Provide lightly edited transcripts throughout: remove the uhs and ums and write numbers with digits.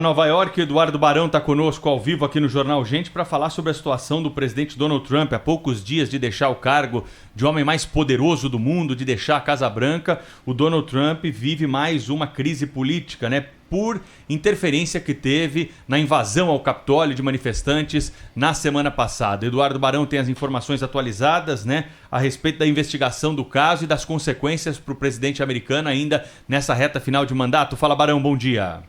Nova York, Eduardo Barão está conosco ao vivo aqui no Jornal Gente para falar sobre a situação do presidente Donald Trump. Há poucos dias de deixar o cargo de homem mais poderoso do mundo, de deixar a Casa Branca, o Donald Trump vive mais uma crise política, né? Por interferência que teve na invasão ao Capitólio de manifestantes na semana passada. Eduardo Barão tem as informações atualizadas, né, a respeito da investigação do caso e das consequências para o presidente americano ainda nessa reta final de mandato. Fala, Barão, bom dia.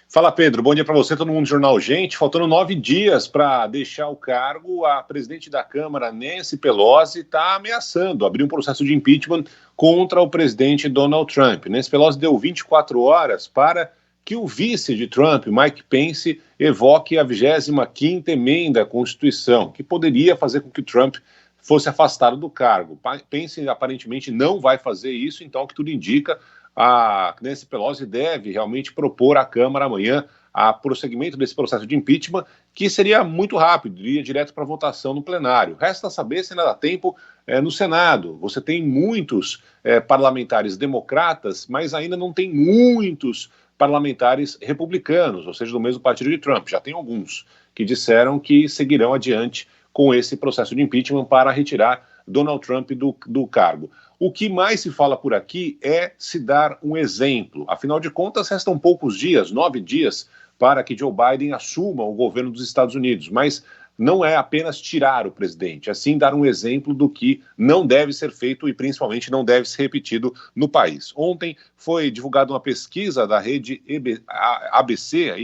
Fala, Pedro. Bom dia para você, todo mundo do Jornal Gente. Faltando 9 dias para deixar o cargo, a presidente da Câmara, Nancy Pelosi, está ameaçando abrir um processo de impeachment contra o presidente Donald Trump. Nancy Pelosi deu 24 horas para que o vice de Trump, Mike Pence, evoque a 25ª emenda à Constituição, que poderia fazer com que Trump fosse afastado do cargo. Pence aparentemente não vai fazer isso, então, o que tudo indica, a Nancy Pelosi deve realmente propor à Câmara amanhã a prosseguimento desse processo de impeachment, que seria muito rápido, iria direto para votação no plenário. Resta saber se ainda dá tempo no Senado. Você tem muitos parlamentares democratas, mas ainda não tem muitos parlamentares republicanos, ou seja, do mesmo partido de Trump. Já tem alguns que disseram que seguirão adiante com esse processo de impeachment para retirar Donald Trump do cargo. O que mais se fala por aqui é se dar um exemplo. Afinal de contas, restam poucos dias, 9 dias, para que Joe Biden assuma o governo dos Estados Unidos. Mas não é apenas tirar o presidente, é sim dar um exemplo do que não deve ser feito e principalmente não deve ser repetido no país. Ontem foi divulgada uma pesquisa da rede ABC,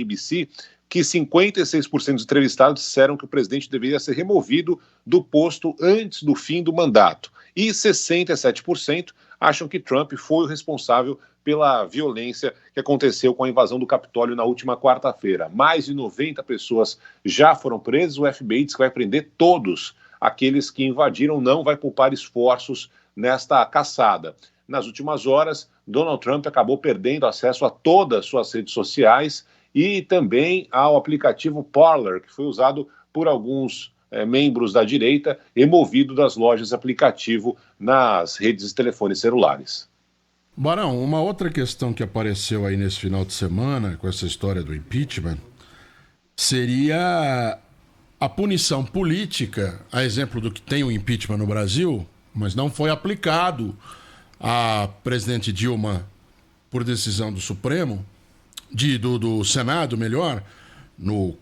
que 56% dos entrevistados disseram que o presidente deveria ser removido do posto antes do fim do mandato. E 67% acham que Trump foi o responsável pela violência que aconteceu com a invasão do Capitólio na última quarta-feira. Mais de 90 pessoas já foram presas, o FBI diz que vai prender todos aqueles que invadiram, não vai poupar esforços nesta caçada. Nas últimas horas, Donald Trump acabou perdendo acesso a todas as suas redes sociais e também ao aplicativo Parler, que foi usado por alguns membros da direita, removido das lojas de aplicativo nas redes de telefones celulares. Barão, uma outra questão que apareceu aí nesse final de semana, com essa história do impeachment, seria a punição política, a exemplo do que tem o impeachment no Brasil, mas não foi aplicado à presidente Dilma por decisão do Supremo, do Senado, melhor, no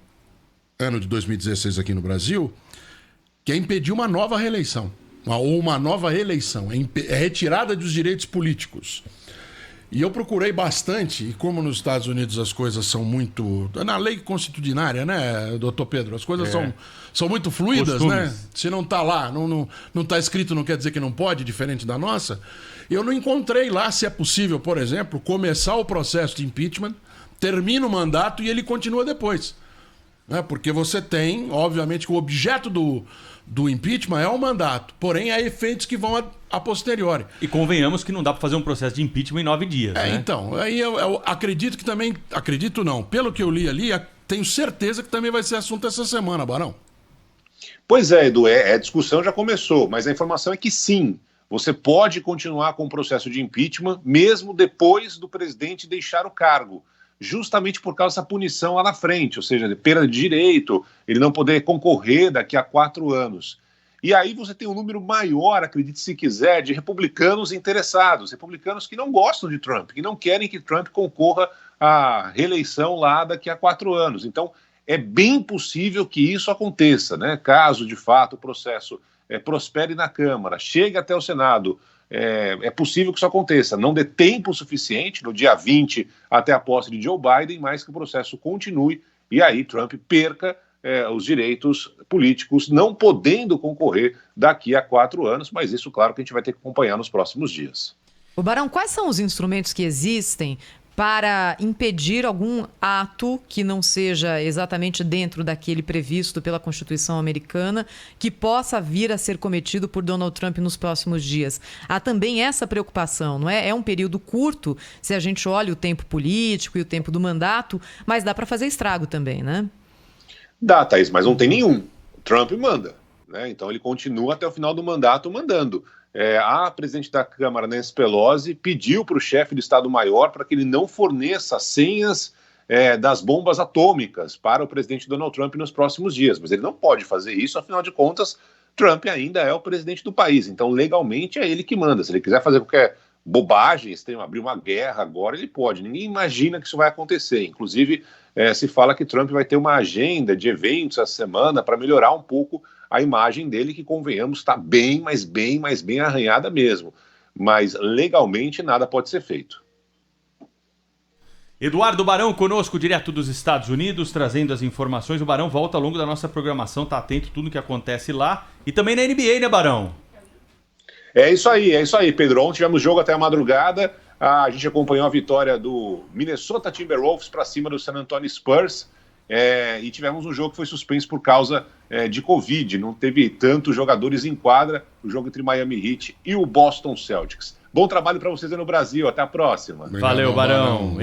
ano de 2016 aqui no Brasil, que é impedir uma nova reeleição, ou uma nova eleição, é retirada dos direitos políticos. E eu procurei bastante, e como nos Estados Unidos as coisas são muito... Na lei constitucionária, né, doutor Pedro? As coisas são muito fluidas, costumes, né? Se não está lá, não está escrito, não quer dizer que não pode, diferente da nossa. Eu não encontrei lá se é possível, por exemplo, começar o processo de impeachment, termina o mandato e ele continua depois. Porque você tem, obviamente, que o objeto do impeachment é o mandato, porém há efeitos que vão a posteriori. E convenhamos que não dá para fazer um processo de impeachment em 9 dias, né? Então, aí eu acredito que também, acredito não, pelo que eu li ali, tenho certeza que também vai ser assunto essa semana, Barão. Pois é, Edu, a discussão já começou, mas a informação é que sim, você pode continuar com o processo de impeachment mesmo depois do presidente deixar o cargo, justamente por causa dessa punição lá na frente, ou seja, de perda de direito, ele não poder concorrer daqui a 4 anos. E aí você tem um número maior, acredite se quiser, de republicanos interessados, republicanos que não gostam de Trump, que não querem que Trump concorra à reeleição lá daqui a 4 anos. Então, é bem possível que isso aconteça, né? Caso, de fato, o processo prospere na Câmara, chegue até o Senado, é possível que isso aconteça. Não dê tempo suficiente, no dia 20, até a posse de Joe Biden, mas que o processo continue e aí Trump perca os direitos políticos, não podendo concorrer daqui a 4 anos, mas isso, claro, que a gente vai ter que acompanhar nos próximos dias. O Barão, quais são os instrumentos que existem para impedir algum ato que não seja exatamente dentro daquele previsto pela Constituição americana, que possa vir a ser cometido por Donald Trump nos próximos dias? Há também essa preocupação, não é? É um período curto, se a gente olha o tempo político e o tempo do mandato, mas dá para fazer estrago também, né? Dá, Thaís, mas não tem nenhum. Trump manda, né? Então ele continua até o final do mandato mandando. A presidente da Câmara, Nancy Pelosi, pediu para o chefe do Estado-Maior para que ele não forneça senhas das bombas atômicas para o presidente Donald Trump nos próximos dias. Mas ele não pode fazer isso, afinal de contas, Trump ainda é o presidente do país. Então, legalmente, é ele que manda. Se ele quiser fazer qualquer bobagem, se tem abrir uma guerra agora, ele pode. Ninguém imagina que isso vai acontecer. Inclusive, se fala que Trump vai ter uma agenda de eventos essa semana para melhorar um pouco a imagem dele, que, convenhamos, está bem, mas bem arranhada mesmo. Mas, legalmente, nada pode ser feito. Eduardo Barão conosco, direto dos Estados Unidos, trazendo as informações. O Barão volta ao longo da nossa programação, tá atento a tudo que acontece lá. E também na NBA, né, Barão? É isso aí, Pedro. Ontem tivemos jogo até a madrugada. A gente acompanhou a vitória do Minnesota Timberwolves para cima do San Antonio Spurs. E tivemos um jogo que foi suspenso por causa de Covid. Não teve tantos jogadores em quadra. O jogo entre Miami Heat e o Boston Celtics. Bom trabalho para vocês aí no Brasil. Até a próxima. Valeu, Barão.